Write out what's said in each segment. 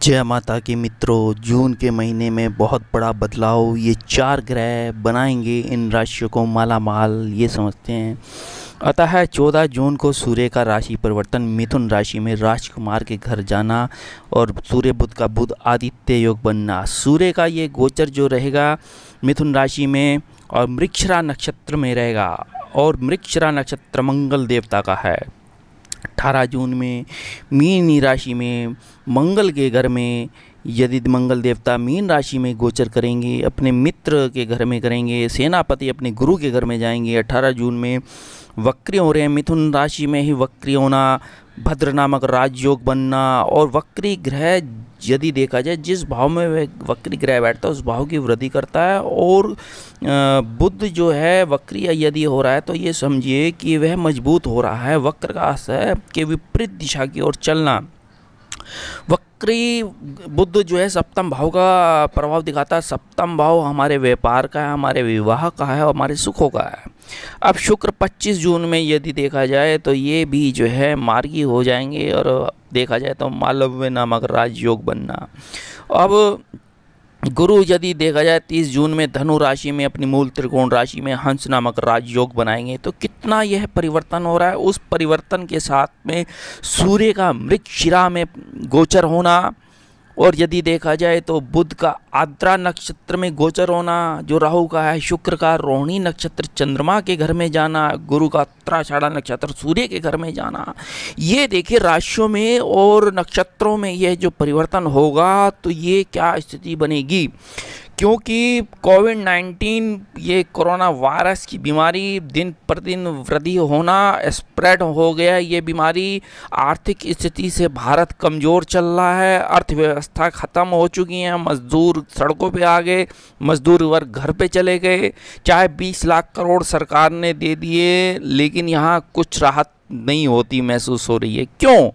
जय माता के मित्रों, जून के महीने में बहुत बड़ा बदलाव ये 4 ग्रह बनाएंगे इन राशियों को माला माल, ये समझते हैं। अतः 14 जून को सूर्य का राशि परिवर्तन मिथुन राशि में राजकुमार के घर जाना और सूर्य बुध का बुध आदित्य योग बनना। सूर्य का ये गोचर जो रहेगा मिथुन राशि में और मृगशिरा नक्षत्र में रहेगा, और मृगशिरा नक्षत्र मंगल देवता का है। 18 जून में मीन राशि में मंगल के घर में, यदि मंगल देवता मीन राशि में गोचर करेंगे, अपने मित्र के घर में करेंगे, सेनापति अपने गुरु के घर में जाएंगे। 18 जून में वक्री हो रहे हैं, मिथुन राशि में ही वक्री होना, भद्र नामक राजयोग बनना। और वक्री ग्रह यदि देखा जाए जिस भाव में वह वक्री ग्रह बैठता है उस भाव की वृद्धि करता है। और बुध जो है वक्री यदि हो रहा है तो ये समझिए कि वह मजबूत हो रहा है। वक्र का अर्थ है कि विपरीत दिशा की ओर चलना। वक्री बुध जो है सप्तम भाव का प्रभाव दिखाता है। सप्तम भाव हमारे व्यापार का है, हमारे विवाह का है और हमारे सुखों का है। अब शुक्र 25 जून में यदि देखा जाए तो ये भी जो है मार्गी हो जाएंगे, और देखा जाए तो मालव्य नामक राजयोग बनना। अब गुरु यदि देखा जाए 30 जून में धनु राशि में अपनी मूल त्रिकोण राशि में हंस नामक राजयोग बनाएंगे। तो कितना यह परिवर्तन हो रहा है। उस परिवर्तन के साथ में सूर्य का मृगशिरा में गोचर होना, और यदि देखा जाए तो बुध का आद्रा नक्षत्र में गोचर होना जो राहु का है, शुक्र का रोहिणी नक्षत्र चंद्रमा के घर में जाना, गुरु का उत्तराषाढ़ा नक्षत्र सूर्य के घर में जाना। ये देखिए राशियों में और नक्षत्रों में यह जो परिवर्तन होगा तो ये क्या स्थिति बनेगी। क्योंकि कोविड-19 ये कोरोना वायरस की बीमारी दिन प्रतिदिन वृद्धि होना, स्प्रेड हो गया ये बीमारी। आर्थिक स्थिति से भारत कमज़ोर चल रहा है, अर्थव्यवस्था ख़त्म हो चुकी है, मजदूर सड़कों पे आ गए, मजदूर वर्ग घर पे चले गए। चाहे 20 लाख करोड़ सरकार ने दे दिए, लेकिन यहाँ कुछ राहत नहीं होती महसूस हो रही है। क्यों?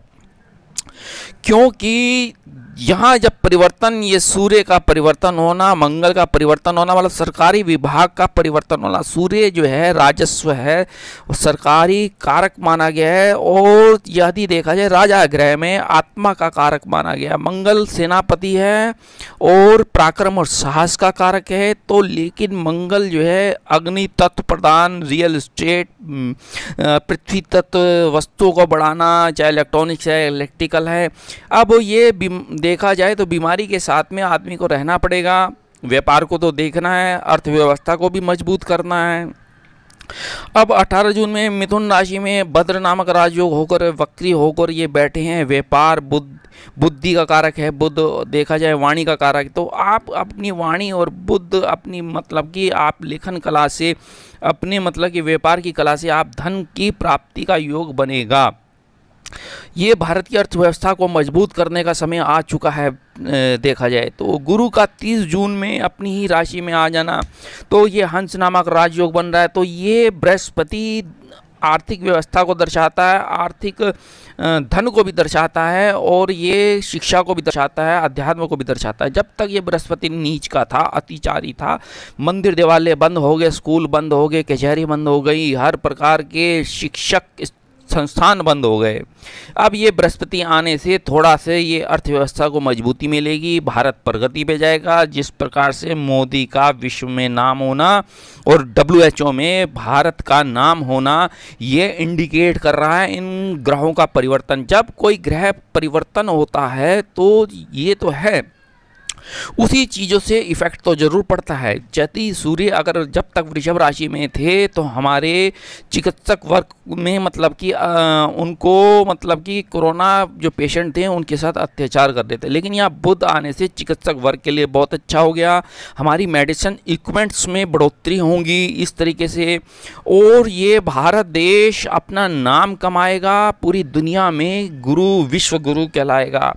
क्योंकि यहाँ जब परिवर्तन, ये सूर्य का परिवर्तन होना, मंगल का परिवर्तन होना, मतलब सरकारी विभाग का परिवर्तन होना। सूर्य जो है राजस्व है, सरकारी कारक माना गया है, और यदि देखा जाए राजा ग्रह में आत्मा का कारक माना गया। मंगल सेनापति है और पराक्रम और साहस का कारक है। तो लेकिन मंगल जो है अग्नि तत्व प्रदान, रियल एस्टेट, पृथ्वी तत्व वस्तुओं को बढ़ाना, चाहे इलेक्ट्रॉनिक्स है, इलेक्ट्रिकल है। अब ये देखा जाए तो बीमारी के साथ में आदमी को रहना पड़ेगा। व्यापार को तो देखना है, अर्थव्यवस्था को भी मजबूत करना है। अब 18 जून में मिथुन राशि में भद्र नामक राजयोग होकर वक्री होकर ये बैठे हैं। व्यापार बुद्धि का कारक है, बुध देखा जाए वाणी का कारक। तो आप अपनी वाणी और बुध अपनी मतलब कि आप लेखन कला से, अपने मतलब कि व्यापार की कला से आप धन की प्राप्ति का योग बनेगा। ये भारत की अर्थव्यवस्था को मजबूत करने का समय आ चुका है। देखा जाए तो गुरु का 30 जून में अपनी ही राशि में आ जाना, तो ये हंस नामक राजयोग बन रहा है। तो ये बृहस्पति आर्थिक व्यवस्था को दर्शाता है, आर्थिक धन को भी दर्शाता है, और ये शिक्षा को भी दर्शाता है, अध्यात्म को भी दर्शाता है। जब तक ये बृहस्पति नीच का था, अतिचारी था, मंदिर देवालय बंद हो गए, स्कूल बंद हो गए, कचहरी बंद हो गई, हर प्रकार के शिक्षक संस्थान बंद हो गए। अब ये बृहस्पति आने से थोड़ा से ये अर्थव्यवस्था को मजबूती मिलेगी, भारत प्रगति पे जाएगा। जिस प्रकार से मोदी का विश्व में नाम होना और WHO में भारत का नाम होना, ये इंडिकेट कर रहा है इन ग्रहों का परिवर्तन। जब कोई ग्रह परिवर्तन होता है तो ये तो है, उसी चीज़ों से इफेक्ट तो जरूर पड़ता है। यदि सूर्य अगर जब तक वृषभ राशि में थे तो हमारे चिकित्सक वर्ग में मतलब कि उनको मतलब कि कोरोना जो पेशेंट थे उनके साथ अत्याचार कर देते, लेकिन यहाँ बुध आने से चिकित्सक वर्ग के लिए बहुत अच्छा हो गया। हमारी मेडिसिन इक्विपमेंट्स में बढ़ोतरी होंगी इस तरीके से, और ये भारत देश अपना नाम कमाएगा, पूरी दुनिया में गुरु, विश्व गुरु कहलाएगा।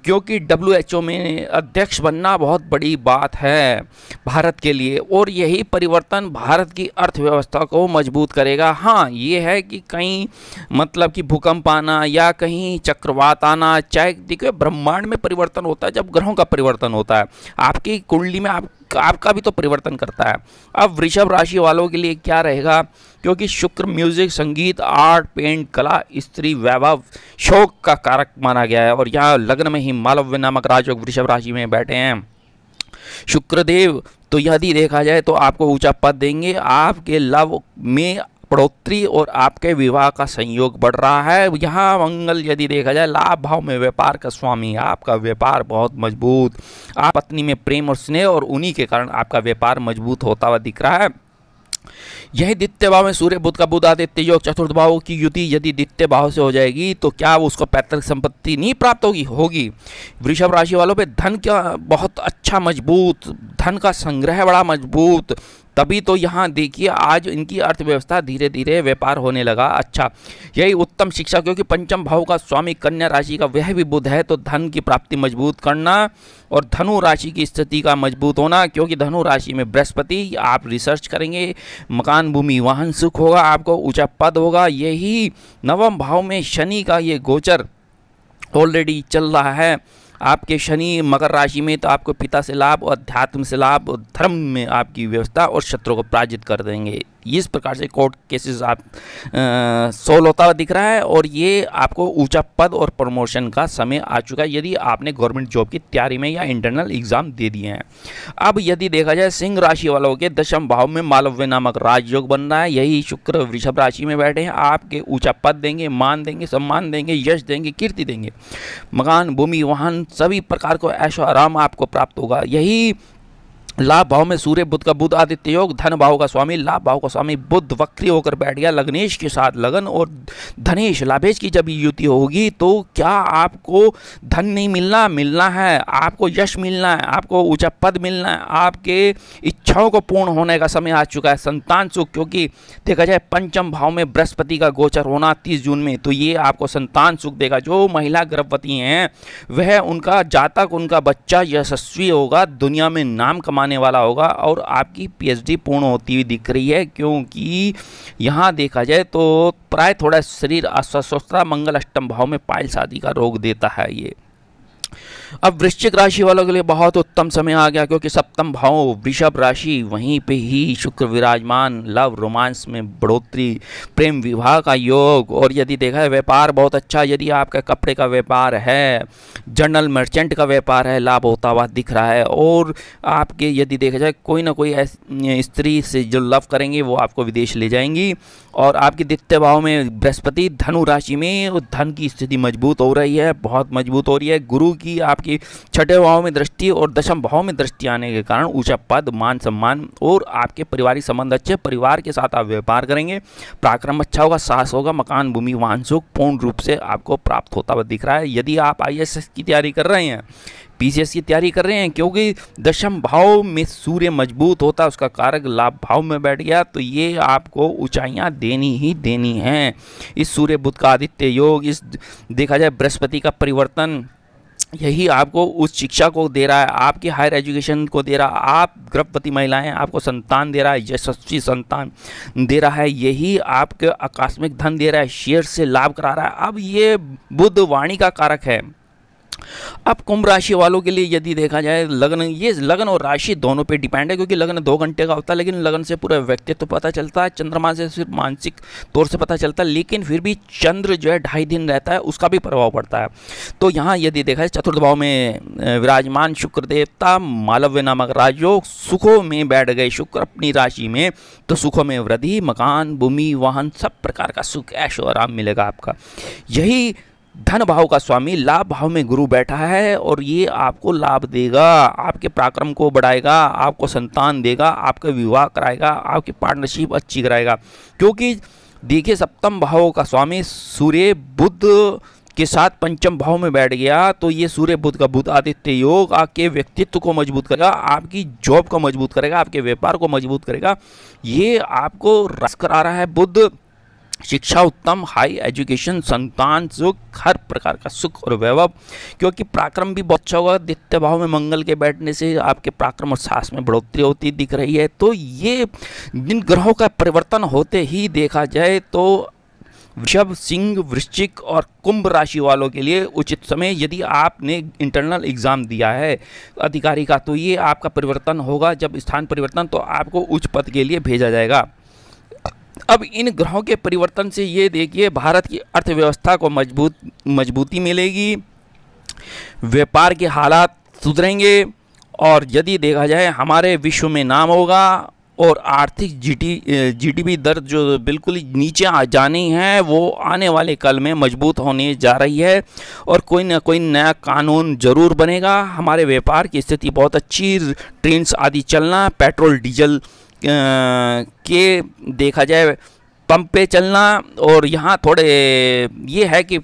क्योंकि WHO में अध्यक्ष बनना बहुत बड़ी बात है भारत के लिए, और यही परिवर्तन भारत की अर्थव्यवस्था को मजबूत करेगा। हाँ, ये है कि कहीं मतलब कि भूकंप आना या कहीं चक्रवात आना, चाहे देखिए ब्रह्मांड में परिवर्तन होता है जब ग्रहों का परिवर्तन होता है। आपकी कुंडली में आप आपका भी तो परिवर्तन करता है। अब वृषभ राशि वालों के लिए क्या रहेगा, क्योंकि शुक्र म्यूजिक, संगीत, आर्ट, पेंट, कला, स्त्री, वैभव, शौक का कारक माना गया है। और यहाँ लग्न में ही मालव्य नामक राजयोग वृषभ राशि में बैठे हैं शुक्रदेव, तो यदि देखा जाए तो आपको ऊंचा पद देंगे, आपके लव में बढ़ोतरी और आपके विवाह का संयोग बढ़ रहा है। यहाँ मंगल यदि देखा जाए लाभ भाव में व्यापार का स्वामी, आपका व्यापार बहुत मजबूत, आप पत्नी में प्रेम और स्नेह और उन्हीं के कारण आपका व्यापार मजबूत होता हुआ दिख रहा है। यही द्वितीय भाव में सूर्य बुध का बुध आदित्य योग, चतुर्थ भाव की युति यदि द्वितीय भाव से हो जाएगी तो क्या उसको पैतृक संपत्ति नहीं प्राप्त होगी। वृषभ राशि वालों पे धन का बहुत अच्छा मजबूत, धन का संग्रह बड़ा मजबूत, तभी तो यहाँ देखिए आज इनकी अर्थव्यवस्था धीरे धीरे व्यापार होने लगा अच्छा। यही उत्तम शिक्षा, क्योंकि पंचम भाव का स्वामी कन्या राशि का वह भी बुध है, तो धन की प्राप्ति मजबूत करना और धनु राशि की स्थिति का मजबूत होना, क्योंकि धनु राशि में बृहस्पति, आप रिसर्च करेंगे, मकान भूमि वाहन सुख होगा, आपको ऊंचा पद होगा। यही नवम भाव में शनि का ये गोचर ऑलरेडी चल रहा है, आपके शनि मकर राशि में, तो आपको पिता से लाभ और अध्यात्म से लाभ और धर्म में आपकी व्यवस्था और शत्रु को पराजित कर देंगे। इस प्रकार से कोर्ट केसेस आप सोल्व होता हुआ दिख रहा है और ये आपको ऊंचा पद और प्रमोशन का समय आ चुका है यदि आपने गवर्नमेंट जॉब की तैयारी में या इंटरनल एग्जाम दे दिए हैं। अब यदि देखा जाए सिंह राशि वालों के दशम भाव में मालव्य नामक राजयोग बन रहा है, यही शुक्र वृषभ राशि में बैठे हैं, आपके ऊंचा पद देंगे, मान देंगे, सम्मान देंगे, यश देंगे, कीर्ति देंगे, मकान भूमि वाहन सभी प्रकार को ऐशो आराम आपको प्राप्त होगा। यही लाभ भाव में सूर्य बुध का बुध आदित्य योग, धन भाव का स्वामी, लाभ भाव का स्वामी बुध वक्री होकर बैठ गया लग्नेश के साथ, लगन और धनेश लाभेश की जब युति होगी तो क्या आपको धन नहीं मिलना है, आपको यश मिलना है, आपको ऊंचा पद मिलना है, आपके इच्छाओं को पूर्ण होने का समय आ चुका है। संतान सुख, क्योंकि देखा जाए पंचम भाव में बृहस्पति का गोचर होना 30 जून में, तो ये आपको संतान सुख देगा। जो महिला गर्भवती हैं वह उनका जातक, उनका बच्चा यशस्वी होगा, दुनिया में नाम कमाने वाला होगा और आपकी पीएचडी पूर्ण होती हुई दिख रही है, क्योंकि यहाँ देखा जाए तो प्राय थोड़ा शरीर अस्वस्थता, मंगल अष्टम भाव में पाइल्स आदि का रोग देता है ये। अब वृश्चिक राशि वालों के लिए बहुत उत्तम समय आ गया, क्योंकि सप्तम भाव वृषभ राशि, वहीं पे ही शुक्र विराजमान, लव रोमांस में बढ़ोतरी, प्रेम विवाह का योग। और यदि देखा है व्यापार बहुत अच्छा, यदि आपका कपड़े का व्यापार है, जनरल मर्चेंट का व्यापार है, लाभ होता हुआ दिख रहा है। और आपके यदि देखा जाए कोई ना कोई स्त्री से जो लव करेंगे वो आपको विदेश ले जाएंगी। और आपके द्वितीय भाव में बृहस्पति धनु राशि में, धन की स्थिति मजबूत हो रही है, बहुत मजबूत हो रही है। गुरु की आपकी छठे भाव में दृष्टि और दशम भाव में दृष्टि आने के कारण ऊंचा पद, मान सम्मान और आपके पारिवारिक संबंध अच्छे, परिवार के साथ आप व्यापार करेंगे, पराक्रम अच्छा होगा, साहस होगा, मकान भूमि वाहन सुख पूर्ण रूप से आपको प्राप्त होता हुआ दिख रहा है। यदि आप आईएएस की तैयारी कर रहे हैं, पीसीएस की तैयारी कर रहे हैं, क्योंकि दशम भाव में सूर्य मजबूत होता है, उसका कारक लाभ भाव में बैठ गया, तो ये आपको ऊंचाइयां देनी ही देनी हैं। इस सूर्य बुध का आदित्य योग, इस देखा जाए बृहस्पति का परिवर्तन, यही आपको उस शिक्षा को दे रहा है, आपकी हायर एजुकेशन को दे रहा है, आप गर्भवती महिलाएं आपको संतान दे रहा है, यशस्वी संतान दे रहा है, यही आपके आकस्मिक धन दे रहा है, शेयर से लाभ करा रहा है। अब ये बुध वाणी का कारक है। अब कुंभ राशि वालों के लिए यदि देखा जाए लगन, ये लगन और राशि दोनों पे डिपेंड है, क्योंकि लगन 2 घंटे का होता है, लेकिन लगन से पूरा व्यक्तित्व पता चलता है, चंद्रमा से सिर्फ मानसिक तौर से पता चलता है, लेकिन फिर भी चंद्र जो है 2.5 दिन रहता है, उसका भी प्रभाव पड़ता है। तो यहाँ यदि देखा जाए चतुर्थ भाव में विराजमान शुक्र देवता, मालव्य नामक राजयोग, सुखों में बैठ गए शुक्र अपनी राशि में, तो सुखों में वृद्धि, मकान भूमि वाहन सब प्रकार का सुख ऐशो आराम मिलेगा आपका। यही धन भाव का स्वामी लाभ भाव में गुरु बैठा है और ये आपको लाभ देगा, आपके पराक्रम को बढ़ाएगा, आपको संतान देगा, आपका विवाह कराएगा, आपकी पार्टनरशिप अच्छी कराएगा। क्योंकि देखिए सप्तम भाव का स्वामी सूर्य बुध के साथ पंचम भाव में बैठ गया, तो ये सूर्य बुध का बुध आदित्य योग आपके व्यक्तित्व को मजबूत करेगा, आपकी जॉब को मजबूत करेगा, आपके व्यापार को मजबूत करेगा। ये आपको रस करा रहा है बुध, शिक्षा उत्तम, हाई एजुकेशन, संतान सुख, हर प्रकार का सुख और वैभव, क्योंकि पराक्रम भी बहुत अच्छा होगा। द्वितीय भाव में मंगल के बैठने से आपके पराक्रम और साहस में बढ़ोतरी होती दिख रही है। तो ये जिन ग्रहों का परिवर्तन होते ही देखा जाए तो वृषभ, सिंह, वृश्चिक और कुंभ राशि वालों के लिए उचित समय, यदि आपने इंटरनल एग्ज़ाम दिया है अधिकारी का, तो ये आपका परिवर्तन होगा। जब स्थान परिवर्तन, तो आपको उच्च पद के लिए भेजा जाएगा। अब इन ग्रहों के परिवर्तन से ये देखिए भारत की अर्थव्यवस्था को मजबूती मिलेगी, व्यापार के हालात सुधरेंगे, और यदि देखा जाए हमारे विश्व में नाम होगा, और आर्थिक जीडीपी दर जो बिल्कुल नीचे आ जानी है वो आने वाले कल में मजबूत होने जा रही है, और कोई ना कोई नया कानून ज़रूर बनेगा। हमारे व्यापार की स्थिति बहुत अच्छी, ट्रेन्स आदि चलना, पेट्रोल डीजल के देखा जाए पंप पे चलना, और यहाँ थोड़े ये है कि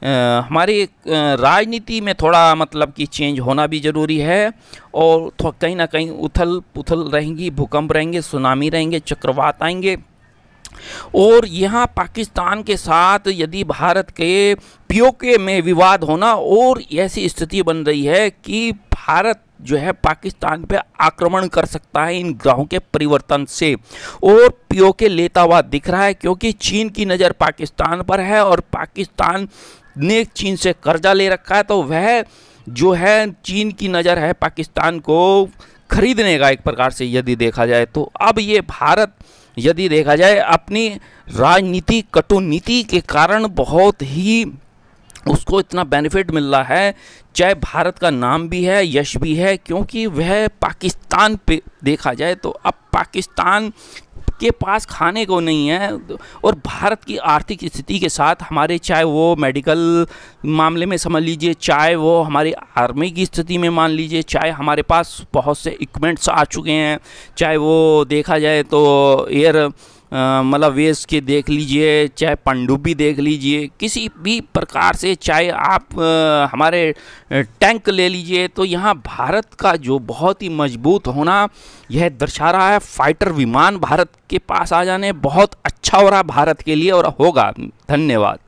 हमारी राजनीति में थोड़ा मतलब कि चेंज होना भी ज़रूरी है, और कहीं ना कहीं उथल पुथल रहेंगी, भूकंप रहेंगे, सुनामी रहेंगे, चक्रवात आएंगे। और यहाँ पाकिस्तान के साथ यदि भारत के पीओके में विवाद होना, और ऐसी स्थिति बन रही है कि भारत जो है पाकिस्तान पे आक्रमण कर सकता है इन ग्रहों के परिवर्तन से, और पीओके लेता हुआ दिख रहा है, क्योंकि चीन की नज़र पाकिस्तान पर है, और पाकिस्तान ने चीन से कर्जा ले रखा है, तो वह जो है चीन की नज़र है पाकिस्तान को खरीदने का एक प्रकार से यदि देखा जाए। तो अब ये भारत यदि देखा जाए अपनी राजनीति कटुनीति के कारण बहुत ही उसको इतना बेनिफिट मिल रहा है, चाहे भारत का नाम भी है, यश भी है, क्योंकि वह पाकिस्तान पे देखा जाए तो अब पाकिस्तान के पास खाने को नहीं है, और भारत की आर्थिक स्थिति के साथ हमारे, चाहे वो मेडिकल मामले में समझ लीजिए, चाहे वो हमारी आर्मी की स्थिति में मान लीजिए, चाहे हमारे पास बहुत से इक्विपमेंट्स आ चुके हैं, चाहे वो देखा जाए तो एयर मतलब वेस के देख लीजिए, चाहे पनडुब्बी देख लीजिए, किसी भी प्रकार से, चाहे आप हमारे टैंक ले लीजिए, तो यहाँ भारत का जो बहुत ही मजबूत होना यह दर्शा रहा है। फाइटर विमान भारत के पास आ जाने बहुत अच्छा हो रहा भारत के लिए, और होगा। धन्यवाद।